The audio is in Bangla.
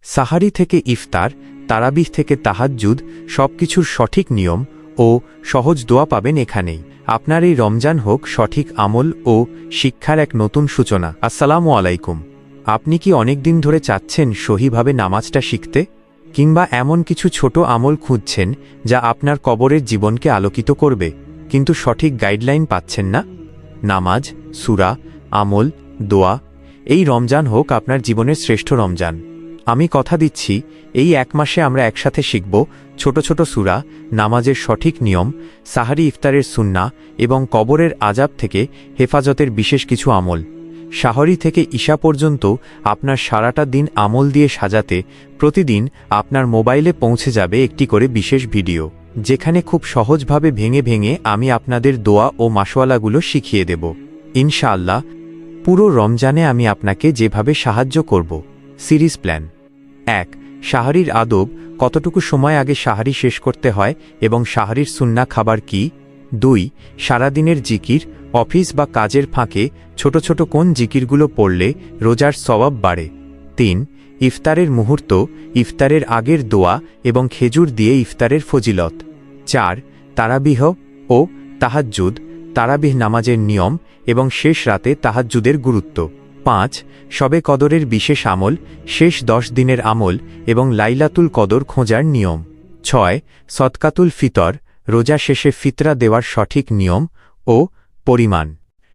সাহারি থেকে ইফতার, তারাবিহ থেকে তাহাজ্জুদ, সবকিছুর সঠিক নিয়ম ও সহজ দোয়া পাবেন এখানেই। আপনার এই রমজান হোক সঠিক আমল ও শিক্ষার এক নতুন সূচনা। আসসালামু আলাইকুম। আপনি কি অনেক দিন ধরে চাচ্ছেন সহিভাবে নামাজটা শিখতে, কিংবা এমন কিছু ছোট আমল খুঁজছেন যা আপনার কবরের জীবনকে আলোকিত করবে, কিন্তু সঠিক গাইডলাইন পাচ্ছেন না? নামাজ, সূরা, আমল, দোয়া, এই রমজান হোক আপনার জীবনের শ্রেষ্ঠ রমজান। আমি কথা দিচ্ছি, এই এক মাসে আমরা একসাথে শিখব ছোট ছোট সূরা, নামাজের সঠিক নিয়ম, সাহারি ইফতারের সুন্নাহ এবং কবরের আযাব থেকে হেফাজতের বিশেষ কিছু আমল। সাহরি থেকে ঈশা পর্যন্ত আপনার সারাটা দিন আমল দিয়ে সাজাতে প্রতিদিন আপনার মোবাইলে পৌঁছে যাবে একটি করে বিশেষ ভিডিও, যেখানে খুব সহজভাবে ভেঙে ভেঙে আমি আপনাদের দোয়া ও মাসওয়ালাগুলো শিখিয়ে দেব ইনশাআল্লাহ। পুরো রমজানে আমি আপনাকে যেভাবে সাহায্য করব। Series plan: ১. সাহারির আদব, কতটুকু সময় আগে সাহারি শেষ করতে হয় এবং সাহারির সুন্নাহ খাবার কি। ২. সারাদিনের জিকির, অফিস বা কাজের ফাঁকে ছোট ছোট কোন জিকিরগুলো পড়লে রোজার সওয়াব বাড়ে। ৩. ইফতারের মুহূর্ত, ইফতারের আগের দোয়া এবং খেজুর দিয়ে ইফতারের ফজিলত। ৪. তারাবিহ ও তাহাজ্জুদ, তারাবিহ নামাজের নিয়ম এবং শেষ রাতে তাহাজ্জুদের গুরুত্ব। ৫. শবে কদরের বিশেষ আমল, শেষ ১০ দিনের আমল এবং লাইলাতুল কদর খোঁজার নিয়ম। ৬. সদকাতুল ফিতর, রোজা শেষে ফিতরা দেওয়ার সঠিক নিয়ম ও পরিমাণ।